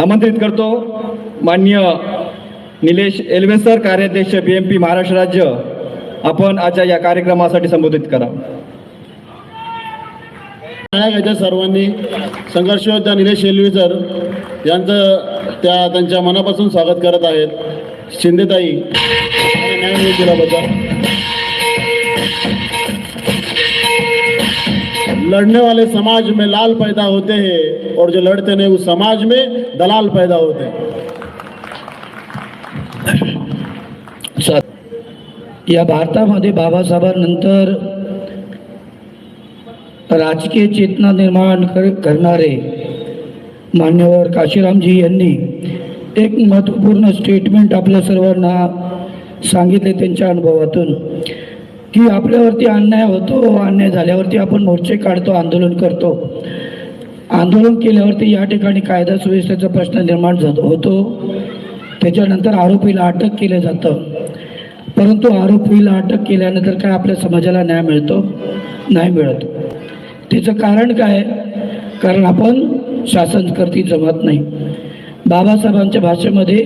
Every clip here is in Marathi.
आमंत्रित करतो माननीय निलेश एल्वे सर, कार्याध्यक्ष BMP महाराष्ट्र राज्य, आपण आजच्या या कार्यक्रमासाठी संबोधित करा. सर्वांनी संघर्ष योद्धा निलेश एल्वे सर यांचं त्यांच्या मनापासून स्वागत करत आहेत. शिंदेताई न्याय दिल्याबद्दल. लड़ने वाले समाज में लाल पैदा होते हैं और जो लड़ते नहीं उस समाज में दलाल पैदा होते हैं. या भारतामध्ये बाबासाहेबांनंतर राजकीय चेतना निर्माण करणारे मान्यवर काशीरामजी यांनी एक महत्त्वपूर्ण स्टेटमेंट आपल्या सर्वांना सांगितले त्यांच्या अनुभवातून की आपल्यावरती अन्याय होतो, अन्याय झाल्यावरती आपण मोर्चे काढतो, आंदोलन करतो. आंदोलन केल्यावरती या ठिकाणी कायदा सुव्यवस्थेचा प्रश्न निर्माण होतो. त्याच्यानंतर आरोपीला अटक केलं जातं. परंतु आरोपीला अटक केल्यानंतर काय आपल्या समाजाला न्याय मिळतो? नाही मिळत. त्याचं कारण काय? कारण आपण शासनकर्ती जमत नाही. बाबासाहेबांच्या भाषेमध्ये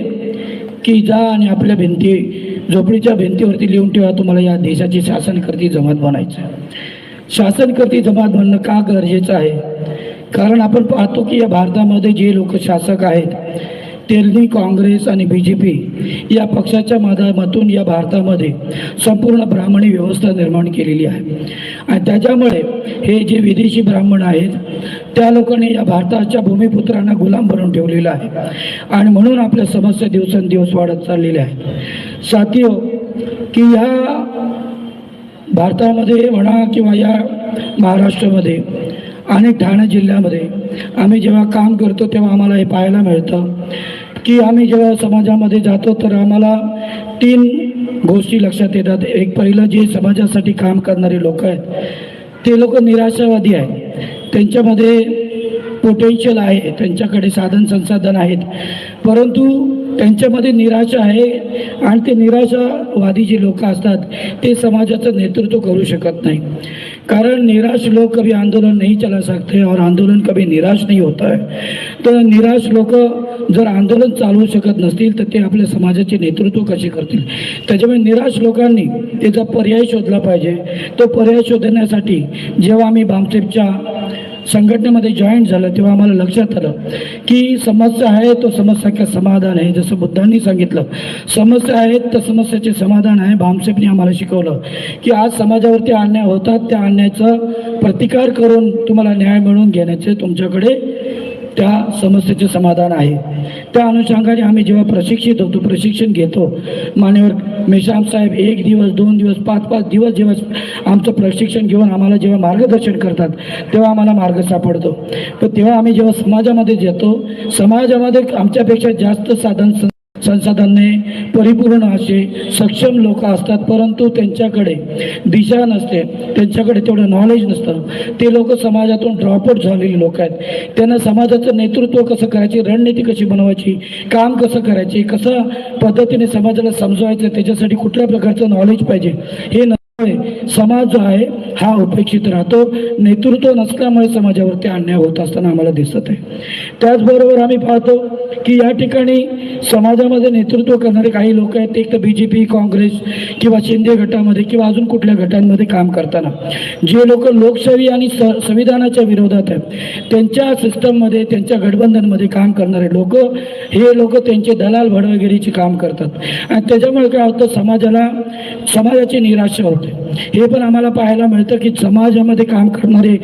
की जा आणि आपल्या झोपडीच्या भिंतीवरती लिहून ठेवा, तुम्हाला या देशाची शासनकर्ती जमात बनायचं. शासनकर्ती जमात बनणं का गरजेचं आहे? कारण आपण पाहतो की या भारतामध्ये जे लोक शासक आहेत त्यांनी काँग्रेस आणि BJP या पक्षाच्या माध्यमातून या भारतामध्ये संपूर्ण ब्राह्मणी व्यवस्था निर्माण केलेली आहे. आणि त्याच्यामुळे हे जे विदेशी ब्राह्मण आहेत त्या लोकांनी या भारताच्या भूमिपुत्रांना गुलाम बनवून ठेवलेलं आहे. आणि म्हणून आपल्या समस्या दिवसेंदिवस वाढत चाललेल्या आहेत. साथियो, की या भारतामध्ये म्हणा किंवा या महाराष्ट्रामध्ये आणि ठाणे जिल्ह्यामध्ये आम्ही जेव्हा काम करतो तेव्हा आम्हाला हे पाहायला मिळतं की आम्ही जेव्हा समाजामध्ये जातो तर आम्हाला 3 गोष्टी लक्षात येतात. एक, पहिलं जे समाजासाठी काम करणारे लोक आहेत ते लोक निराशावादी आहेत. त्यांच्यामध्ये पोटेन्शियल आहे, त्यांच्याकडे साधन संसाधन आहेत, परंतु त्यांच्यामध्ये निराशा आहे. आणि ते निराशावादी जे लोक असतात ते समाजाचं नेतृत्व करू शकत नाही. कारण निराश लोग कभी आंदोलन नहीं चला सकते और आंदोलन कभी निराश नहीं होता है. तर निराश लोक जर आंदोलन चालवू शकत नसतील तर ते आपल्या समाजाचे नेतृत्व कसे करतील? त्याच्यामुळे निराश लोकांनी त्याचा पर्याय शोधला पाहिजे. तो पर्याय शोधण्यासाठी जेव्हा आम्ही बामसेफच्या संघटनेमध्ये जॉईन झालं तेव्हा आम्हाला लक्षात आलं की समस्या आहे तो समस्या का समाधान आहे. जसं बुद्धांनी सांगितलं समस्या आहेत तर समस्याचे समाधान आहे. बामसेफने आम्हाला शिकवलं की आज समाजावरती अन्याय होतात, त्या अन्यायाचा प्रतिकार करून तुम्हाला न्याय मिळवून घेण्याचे तुमच्याकडे त्या समस्येचे समाधान आहे. त्या अनुषंगाने आम्ही जेव्हा प्रशिक्षण घेतो, मान्यवर मेश्राम साहेब 1 दिवस 2 दिवस 5-5 दिवस जेव्हा आमचं प्रशिक्षण घेऊन आम्हाला जेव्हा मार्गदर्शन करतात तेव्हा आम्हाला मार्ग सापडतो. तर तेव्हा आम्ही जेव्हा समाजामध्ये येतो, समाजामध्ये आमच्यापेक्षा जास्त साधन संसाधने परिपूर्ण असे सक्षम लोक असतात, परंतु त्यांच्याकडे दिशा नसते, त्यांच्याकडे तेवढं नॉलेज नसतं. ते लोक समाजातून ड्रॉपआउट झालेले लोक आहेत. त्यांना समाजाचं नेतृत्व कसं करायचे, रणनीती कशी बनवायची, काम कसं करायचे, कसं पद्धतीने समाजाला समजवायचं, त्याच्यासाठी कुठल्या प्रकारचं नॉलेज पाहिजे हे समाज जो आहे हा उपेक्षित राहतो. नेतृत्व नसल्यामुळे समाजावरती अन्याय होत असताना आम्हाला दिसत आहे. त्याचबरोबर आम्ही पाहतो की या ठिकाणी समाजामध्ये नेतृत्व करणारे काही लोक आहेत, एक तर BJP, काँग्रेस किंवा शिंदे गटामध्ये किंवा अजून कुठल्या गटांमध्ये काम करताना जे लोक लोकशाही आणि संविधानाच्या विरोधात आहेत त्यांच्या सिस्टममध्ये, त्यांच्या गठबंधनमध्ये काम करणारे लोक, हे लोक त्यांचे दलाल भडवगिरीचे काम करतात. आणि त्याच्यामुळे काय होतं, समाजाची निराशा होते. हे पण आम्हाला पाहायला मिळतं की समाजामध्ये काम करणारे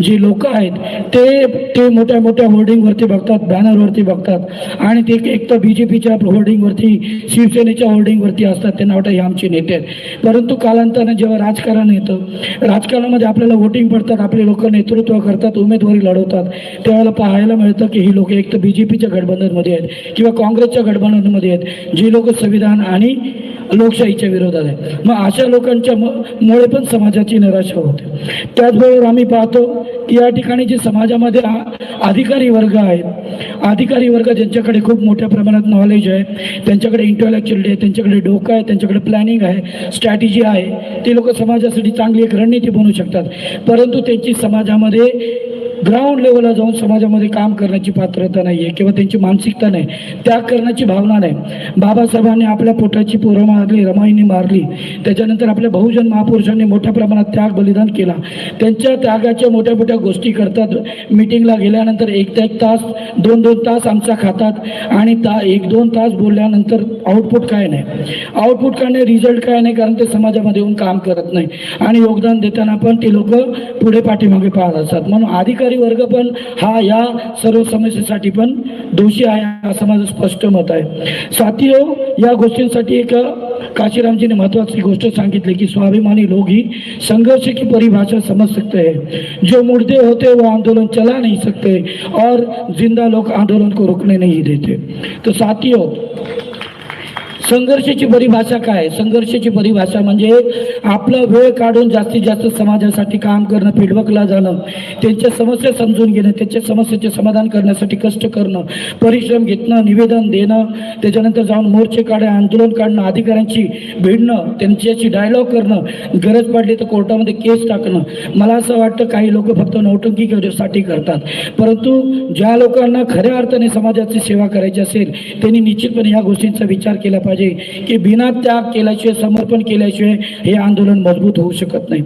जे लोक आहेत ते मोठ्या मोठ्या होर्डिंगवरती बघतात, बॅनरवरती बघतात आणि ते एक तर BJPच्या होर्डिंगवरती, शिवसेनेच्या होर्डिंगवरती असतात. त्यांना वाटतं हे आमचे नेते आहेत. परंतु कालांतराने जेव्हा राजकारण येतं, राजकारणामध्ये आपल्याला वोटिंग पडतात, आपले लोक नेतृत्व करतात, उमेदवारी लढवतात, त्यावेळेला पाहायला मिळतं की ही लोक एक तर BJPच्या गठबंधनमध्ये आहेत किंवा काँग्रेसच्या गठबंधनमध्ये आहेत, जी लोक संविधान आणि लोकशाहीच्या विरोधात आहे. मग अशा लोकांच्या मुळे पण समाजाची निराशा होते. त्याचबरोबर आम्ही पाहतो की या ठिकाणी जे समाजामध्ये अधिकारी वर्ग आहेत, अधिकारी वर्ग ज्यांच्याकडे खूप मोठ्या प्रमाणात नॉलेज आहे, त्यांच्याकडे इंटेलेक्च्युअल आहे, त्यांच्याकडे डोकं आहे, त्यांच्याकडे प्लॅनिंग आहे, स्ट्रॅटेजी आहे, ते लोक समाजासाठी चांगली एक रणनीती बनवू शकतात. परंतु त्यांची समाजामध्ये ग्राउंड लेवलला जाऊन समाजामध्ये काम करण्याची पात्रता नाही आहे किंवा त्यांची मानसिकता नाही, त्याग करण्याची भावना नाही. बाबासाहेबांनी आपल्या पोटाची पोरं मारली, रमाईंनी मारली, त्याच्यानंतर आपल्या बहुजन महापुरुषांनी मोठ्या प्रमाणात त्याग बलिदान केला. त्यांच्या त्यागाच्या मोठ्या मोठ्या गोष्टी करतात. मिटिंगला गेल्यानंतर एक तास 2-2 तास आमचा खातात आणि 1-2 तास बोलल्यानंतर आउटपुट काय नाही, आउटपुट काय नाही, रिझल्ट काय नाही, कारण ते समाजामध्ये येऊन काम करत नाही आणि योगदान देताना पण ते लोक पुढे पाठीमागे पाहत असतात. म्हणून अधिकारी वर्ग पण हा या सर्व समस्येसाठी पण दोषी आहे असं माझं स्पष्ट मत आहे. साथियो, या गोष्टींसाठी एक काशीरामजीने महत्वाची गोष्ट सांगितली की स्वाभिमानी लोग ही संघर्ष की परिभाषा समझ सकते हैं, जो मुर्दे होते वो आंदोलन चला नहीं सकते और जिंदा लोग आंदोलन को रुकने नहीं देते. तो साथियों, संघर्षाची परिभाषा काय? संघर्षाची परिभाषा म्हणजे आपला वेळ काढून जास्तीत जास्त समाजासाठी काम करणं, फीडबॅकला जाणं, त्यांच्या समस्या समजून घेणं, त्यांच्या समस्येचे समाधान करण्यासाठी कष्ट करणं, परिश्रम घेणं, निवेदन देणं, त्याच्यानंतर जाऊन मोर्चे काढणं, आंदोलन काढणं, अधिकाऱ्यांची भिडणं, त्यांच्याशी डायलॉग करणं, गरज पडली तर कोर्टामध्ये केस टाकणं. मला असं वाटतं काही लोक फक्त नौटंकीसाठी करतात, परंतु ज्या लोकांना खऱ्या अर्थाने समाजाची सेवा करायची असेल त्यांनी निश्चितपणे या गोष्टींचा विचार केला पाहिजे की बिना त्याग केल्याशिवाय, समर्पण केल्याशिवाय हे आंदोलन मजबूत होऊ शकत नाही.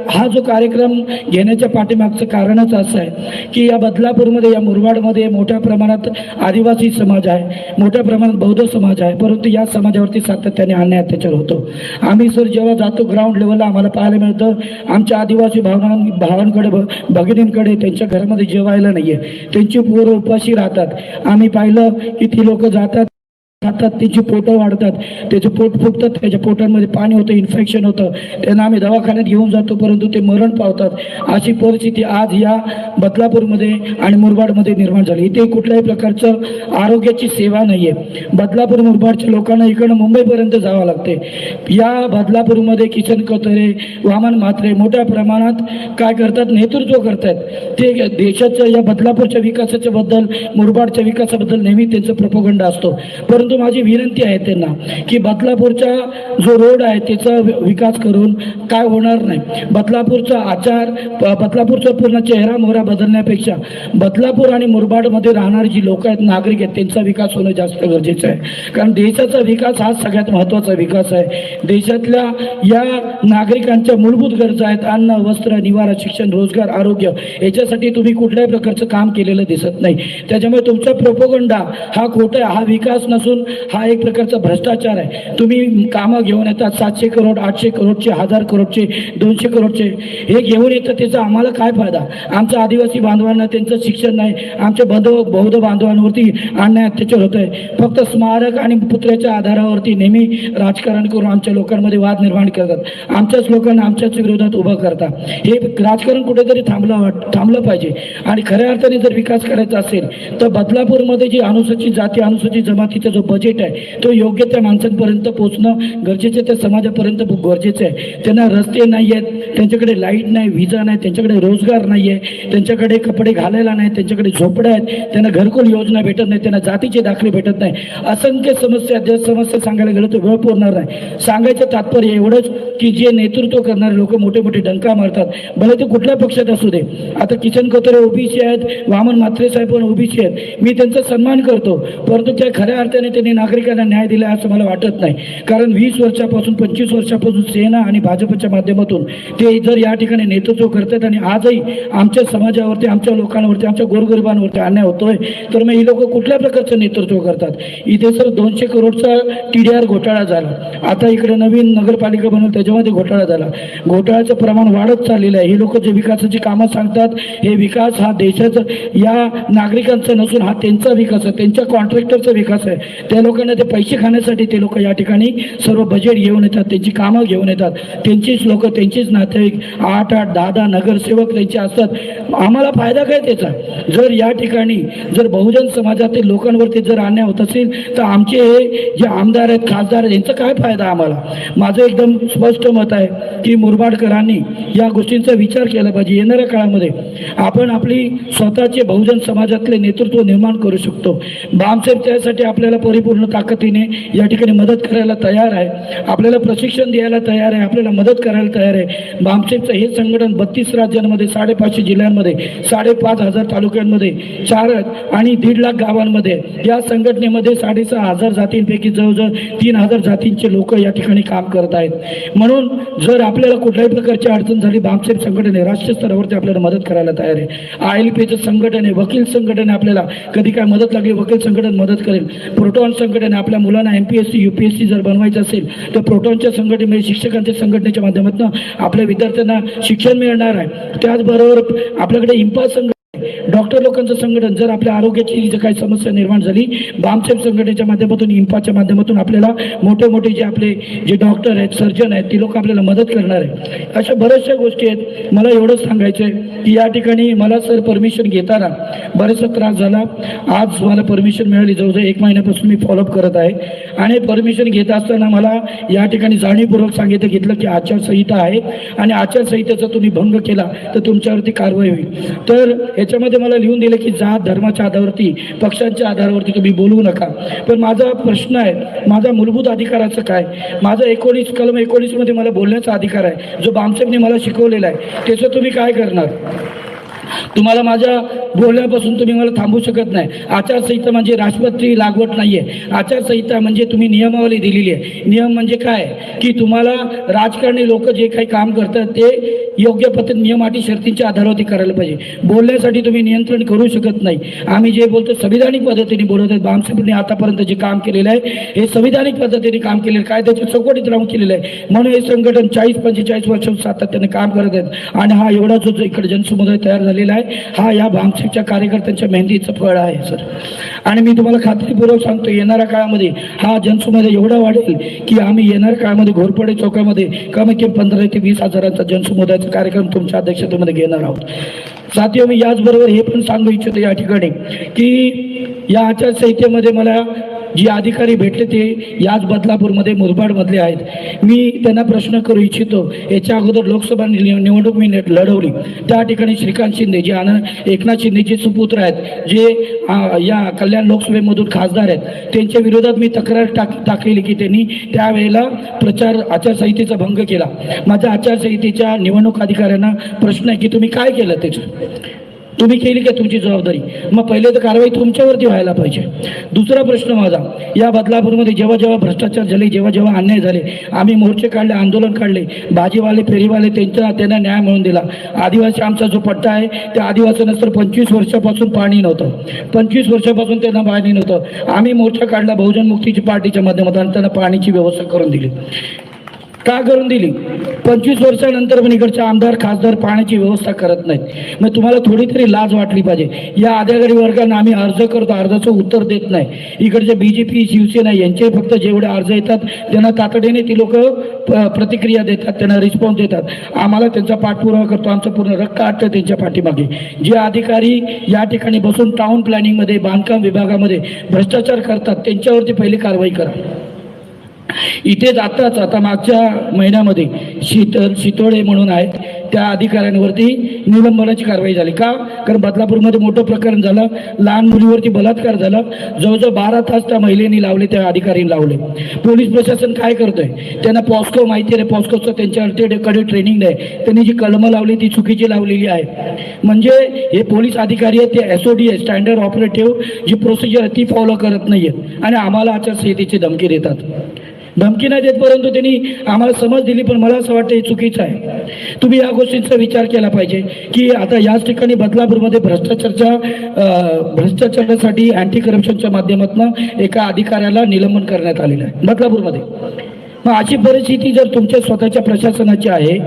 हा जो कार्यक्रम घेण्याच्या पाठीमागचं कारणच असं आहे की या बदलापूरमध्ये, या मुरबाडमध्ये मोठ्या प्रमाणात आदिवासी समाज आहे, मोठ्या प्रमाणात बौद्ध समाज आहे, परंतु या समाजावरती सातत्याने अन्याय अत्याचार होतो. आम्ही सर जेव्हा जातो ग्राउंड लेवलला आम्हाला पाहायला मिळतं आमच्या आदिवासी भावांकडे, भगिनींकडे त्यांच्या घरामध्ये जेवायला नाहीये, त्यांची पोरं उपाशी राहतात. आम्ही पाहिलं की ती लोक जातात, खातात, त्याची पोटं वाढतात, त्याचं पोट फुगतात, त्याच्या पोटांमध्ये पाणी होतं, इन्फेक्शन होतं, त्यांना आम्ही दवाखान्यात घेऊन जातो परंतु ते मरण पावतात. अशी परिस्थिती आज या बदलापूरमध्ये आणि मुरबाडमध्ये निर्माण झाली. इथे कुठल्याही प्रकारचं आरोग्याची सेवा नाही आहे. बदलापूर मुरबाडच्या लोकांना इकडं मुंबईपर्यंत जावं लागते. या बदलापूरमध्ये किशन कोतरे, वामन म्हात्रे मोठ्या प्रमाणात काय करतात, नेतृत्व करतात. ते देशाच्या या बदलापूरच्या विकासाच्या बद्दल, मुरबाडच्या विकासाबद्दल नेहमी त्यांचं प्रोपोगंडा असतो. परंतु माझी विनंती आहे त्यांना की बदलापूरचा जो रोड आहे त्याचा विकास करून काय होणार नाही. बदलापूरचा आचार, बदलापूरचा पूर्ण चेहरा मोहरा बदलण्यापेक्षा बदलापूर आणि मुरबाडमध्ये राहणारी जी लोक आहेत, नागरिक आहेत, त्यांचा विकास होणं जास्त गरजेचं आहे. कारण देशाचा विकास हा सगळ्यात महत्त्वाचा विकास आहे. देशातल्या या नागरिकांच्या मूलभूत गरजा आहेत, अन्न, वस्त्र, निवारा, शिक्षण, रोजगार, आरोग्य, याच्यासाठी तुम्ही कुठल्याही प्रकारचं काम केलेलं दिसत नाही. त्याच्यामुळे तुमचा प्रोपोगंडा हा खोटा आहे, हा विकास नसून हा एक प्रकारचा भ्रष्टाचार आहे. तुम्ही कामं घेऊन येतात 700 करोड, 800 करोडचे, 1000 करोडचे, 200 करोडचे, हे घेऊन येतं, त्याचा आम्हाला काय फायदा? आमच्या आदिवासी बांधवांना त्यांचं शिक्षण नाही, आमच्या बौद्ध बांधवांवरती अन्याय अत्याचार होत आहे. फक्त स्मारक आणि पुतळ्याच्या आधारावरती नेहमी राजकारण करून आमच्या लोकांमध्ये वाद निर्माण करतात, आमच्याच लोकांना आमच्याच विरोधात उभं करतात. हे राजकारण कुठेतरी थांबलं पाहिजे. आणि खऱ्या अर्थाने जर विकास करायचा असेल तर बदलापूरमध्ये जी अनुसूचित जाती, अनुसूचित जमातीचा जो बजेट आहे तो योग्य त्या माणसांपर्यंत पोहोचणं गरजेचं आहे, त्या समाजापर्यंत गरजेचं आहे. त्यांना रस्ते नाही आहेत, त्यांच्याकडे लाईट नाही, विजा नाही, त्यांच्याकडे रोजगार नाही आहे, त्यांच्याकडे कपडे घालायला नाही, त्यांच्याकडे झोपड्या आहेत, त्यांना घरकुल योजना भेटत नाही, त्यांना जातीचे दाखले भेटत नाही. असंख्य समस्या, ज्या समस्या सांगायला गेलं तर वेळ पुरणार नाही. सांगायचं तात्पर्य एवढंच की जे नेतृत्व करणारे लोक मोठे मोठे डंका मारतात, भले ते कुठल्या पक्षात असू दे. आता किशन कोतरे ओबीसी आहेत, वामन म्हात्रे साहेब पण ओबीसी आहेत, मी त्यांचा सन्मान करतो, परंतु त्या खऱ्या अर्थाने त्यांनी नागरिकांना न्याय दिला असं मला वाटत नाही. कारण 20 वर्षापासून 25 वर्षापासून सेना आणि भाजपच्या माध्यमातून ते जर या ठिकाणी नेतृत्व करतात आणि आजही आमच्या समाजावरती, आमच्या लोकांवरती, आमच्या गोरगरिबांवरती अन्याय होतोय, तर मग ही लोक कुठल्या प्रकारचं नेतृत्व करतात? इथे सर 200 करोडचा TDR घोटाळा झाला, आता इकडे नवीन नगरपालिका बनवली त्याच्यामध्ये घोटाळा झाला. घोटाळ्याचं प्रमाण वाढत चाललेलं आहे. हे लोक जे विकासाची कामं सांगतात, हे विकास हा देशाचा, या नागरिकांचा नसून हा त्यांचा विकास आहे, त्यांच्या कॉन्ट्रॅक्टरचा विकास आहे. त्या लोकांना ते पैसे खाण्यासाठी ते लोक या ठिकाणी सर्व बजेट घेऊन येतात, त्यांची कामं घेऊन येतात, त्यांचीच लोक, त्यांचीच नातेवाईक 8-8, 10-10 नगरसेवक त्यांचे असतात. आम्हाला फायदा काय त्याचा? जर या ठिकाणी जर बहुजन समाजातील लोकांवरती जर अन्याय होत असेल तर आमचे हे जे आमदार आहेत, खासदार आहेत, यांचा काय फायदा आम्हाला? माझं एकदम स्पष्ट मत आहे की मुरबाडकरांनी या गोष्टींचा विचार केला पाहिजे. येणाऱ्या काळामध्ये आपण आपली स्वतःचे बहुजन समाजातले नेतृत्व निर्माण करू शकतो. बामसाहेब त्यासाठी आपल्याला परिपूर्ण ताकदीने या ठिकाणी मदत करायला तयार आहे, आपल्याला प्रशिक्षण द्यायला तयार आहे, आपल्याला मदत करायला तयार आहे. भामसेचं हे संघटन 32 राज्यांमध्ये 550 जिल्ह्यांमध्ये 5,500 तालुक्यांमध्ये 4 आणि 1.5 लाख गावांमध्ये या संघटनेमध्ये 6,500 जातींपैकी जवळजवळ 3,000 जातींचे लोक या ठिकाणी काम करत आहेत. म्हणून जर आपल्याला कुठल्याही प्रकारची अडचण झाली, भामसेप संघटन आहे राष्ट्रीय स्तरावरती आपल्याला मदत करायला तयार आहे. ILPचं संघटन आहे, वकील संघटन आहे, आपल्याला कधी काय मदत लागली वकील संघटन मदत करेल. प्रोटॉन संघटन आहे, आपल्या मुलांना MPSC UPSC जर बनवायचं असेल तर प्रोटॉनच्या संघटनेमध्ये शिक्षकांच्या संघटनेच्या माध्यमातून आपल्या विद्यार्थ्यांना शिक्षण मिळणार आहे. त्याचबरोबर आपल्याकडे इंपा संघटन, डॉक्टर लोकांचं संघटन, जर आपल्या आरोग्याची जर काही समस्या निर्माण झाली, भामसेप संघटनेच्या माध्यमातून इंपाच्या माध्यमातून आपल्याला मोठे मोठे जे आपले जे डॉक्टर आहेत, सर्जन आहेत, ती लोक आपल्याला मदत करणार आहे. अशा बऱ्याचशा गोष्टी आहेत. मला एवढंच सांगायचं आहे की या ठिकाणी मला सर परमिशन घेताना बरेचसा त्रास झाला. आज मला परमिशन मिळाली, जवळजवळ 1 महिन्यापासून मी फॉलोअप करत आहे. आणि परमिशन घेत असताना मला या ठिकाणी जाणीवपूर्वक सांगितलं की आचारसंहिता आहे आणि आचारसंहितेचा तुम्ही भंग केला तर तुमच्यावरती कारवाई होईल. तर याच्यामध्ये मला लिहून दिलं की जात धर्माच्या आधारावरती, पक्षांच्या आधारावरती तुम्ही बोलवू नका. पण माझा प्रश्न आहे, माझा मूलभूत अधिकाराचं काय? माझा कलम 19 मध्ये मला बोलण्याचा अधिकार आहे, जो भामसेपने मला शिकवलेला आहे. त्याचं तुम्ही काय करणार? तुम्हाला माझ्या बोलण्यापासून तुम्ही मला थांबवू शकत नाही. आचारसंहिता म्हणजे राष्ट्रपती लागवट नाही आहे. आचारसंहिता म्हणजे तुम्ही नियमावली दिलेली आहे. नियम म्हणजे काय की तुम्हाला राजकारणी लोक जे काही काम करतात ते योग्य पद्धत नियम अटी शर्तींच्या आधारावरती करायला पाहिजे. बोलण्यासाठी तुम्ही नियंत्रण करू शकत नाही. आम्ही जे बोलतो संविधानिक पद्धतीने बोलत आहेत. भामसेपने आतापर्यंत जे काम केलेलं आहे हे संविधानिक पद्धतीने काम केलेलं आहे, कायद्याच्या चौकटीत राहून केलेलं आहे. म्हणून हे संघटन 40-45 वर्ष सातत्याने काम करत आहेत. आणि हा एवढा जो इकडे जनसमुदाय तयार झालेला आहे हा या भामसेपच्या कार्यकर्त्यांच्या मेहनतीचं फळ आहे सर. आणि मी तुम्हाला खात्रीपूर्वक सांगतो, येणाऱ्या काळामध्ये हा जनसमुदाय एवढा वाढेल की आम्ही येणाऱ्या काळामध्ये घोरपडे चौकामध्ये कमी कमी 15 ते 20 हजारांचा जनसमुदायाचा कार्यक्रम तुमच्या अध्यक्षतेमध्ये घेणार आहोत. साथियो, मी याचबरोबर हे पण सांगू इच्छितो या ठिकाणी की या आचारसंहितेमध्ये मला जी अधिकारी भेटले ते याच बदलापूरमध्ये मुरबाडमधले आहेत. मी त्यांना प्रश्न करू इच्छितो, याच्या अगोदर लोकसभा निवडणूक मी लढवली. त्या ठिकाणी श्रीकांत शिंदे जे एकनाथ शिंदेचे सुपुत्र आहेत, जे या कल्याण लोकसभेमधून खासदार आहेत, त्यांच्या विरोधात मी तक्रार टाकलेली की त्यांनी त्यावेळेला आचारसंहितेचा भंग केला. माझ्या आचारसंहितेच्या निवडणूक अधिकाऱ्यांना प्रश्न आहे की तुम्ही काय केलं, त्याचं तुम्ही केली का तुमची जबाबदारी? मग पहिले तर कारवाई तुमच्यावरती व्हायला पाहिजे. दुसरा प्रश्न माझा, या बदलापूरमध्ये जेव्हा जेव्हा भ्रष्टाचार झाले, जेव्हा जेव्हा अन्याय झाले, आम्ही मोर्चे काढले, आंदोलन काढले, भाजीवाले फेरीवाले त्यांना न्याय मिळवून दिला. आदिवासी आमचा जो पट्टा आहे त्या आदिवासींना तर 25 वर्षापासून पाणी नव्हतं, 25 वर्षापासून त्यांना पाणी नव्हतं. आम्ही मोर्चा काढला बहुजन मुक्तीची पार्टीच्या माध्यमातून, त्यांना पाण्याची व्यवस्था करून दिली. का करून दिली? 25 वर्षानंतर पण इकडचे आमदार खासदार पाण्याची व्यवस्था करत नाहीत. मग तुम्हाला थोडी तरी लाज वाटली पाहिजे. या अधिकारी वर्गांना आम्ही अर्ज करतो, अर्जाचं उत्तर देत नाही. इकडचे BJP शिवसेना यांचे फक्त जेवढे अर्ज येतात त्यांना तातडीने ती लोक प्रतिक्रिया देतात, त्यांना रिस्पॉन्स देतात. आम्हाला त्यांचा पाठपुरावा करतो, आमचं पूर्ण रक्त आटतं त्यांच्या पाठीमागे. जे अधिकारी या ठिकाणी बसून टाउन प्लॅनिंगमध्ये, बांधकाम विभागामध्ये भ्रष्टाचार करतात त्यांच्यावरती पहिली कारवाई करा. इथेच आता मागच्या महिन्यामध्ये शितोळे म्हणून आहेत, त्या अधिकाऱ्यांवरती निलंबनाची कारवाई झाली. का? कारण बदलापूरमध्ये मोठं प्रकरण झालं, लहान मुलीवरती बलात्कार झाला. जवळजवळ 12 तास त्या महिलेने लावले, त्या अधिकारीने लावले. पोलीस प्रशासन काय करतोय? त्यांना पॉस्को माहिती आहे, पॉस्कोचं त्यांच्याकडे ट्रेनिंग नाही. त्यांनी जी कलमं लावली ती चुकीची लावलेली आहे. म्हणजे हे पोलीस अधिकारी आहेत ते SOD आहे, स्टँडर्ड ऑपरेटिव्ह जी प्रोसिजर आहे ती फॉलो करत नाही आहेत आणि आम्हाला आचारसंहितेची धमकी देतात. धमकी नाही देत, परंतु त्यांनी आम्हाला समज दिली. पण मला असं वाटतं हे चुकीचं आहे. तुम्ही या गोष्टींचा विचार केला पाहिजे की आता याच ठिकाणी बदलापूरमध्ये भ्रष्टाचारासाठी अँटी करप्शनच्या माध्यमातून एका अधिकाऱ्याला निलंबन करण्यात आलेलं आहे बदलापूरमध्ये. मग अशी परिस्थिती जर तुमच्या स्वतःच्या प्रशासनाची आहे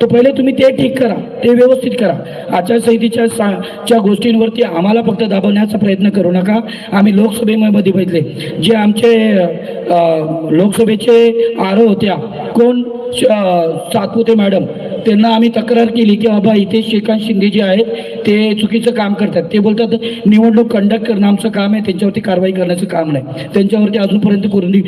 तर पहिले तुम्ही ते ठीक करा, ते व्यवस्थित करा. आचारसंहितेच्या गोष्टींवरती आम्हाला फक्त दाबवण्याचा प्रयत्न करू नका. आम्ही लोकसभेमध्ये बघितले, जे आमचे लोकसभेचे आरो होत्या कोण सातपुते मॅडम, त्यांना आम्ही तक्रार केली की बाबा इथे श्रीकांत शिंदे जे आहेत ते चुकीचं काम करतात. ते बोलतात निवडणूक कंडक्ट करणं आमचं काम आहे, त्यांच्यावरती कारवाई करण्याचं काम नाही. त्यांच्यावरती अजूनपर्यंत कोणी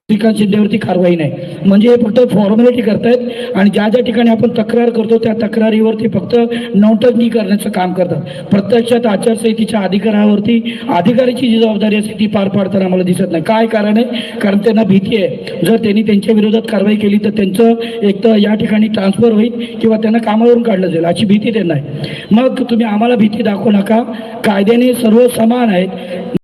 श्रीकांत शिंदेवरती कारवाई नाही, म्हणजे हे फक्त फॉर्मॅलिटी करतायत आणि ज्या ज्या ठिकाणी आपण तक्रार करतो त्या तक्रारीवरती फक्त नौटंकी करण्याचं काम करतात. प्रत्यक्षात आचारसंहितेच्या अधिकारावरती अधिकाऱ्याची जी जबाबदारी असते ती पार पाडताना आम्हाला दिसत नाही. काय कारण आहे? कारण त्यांना भीती आहे, जर त्यांनी त्यांच्या विरोधात कारवाई केली तर त्यांचं एक तर या ठिकाणी ट्रान्सफर होईल किंवा त्यांना कामावरून काढलं जाईल अशी भीती त्यांना आहे. मग तुम्ही आम्हाला भीती दाखवू नका, कायद्याने सर्व समान आहेत.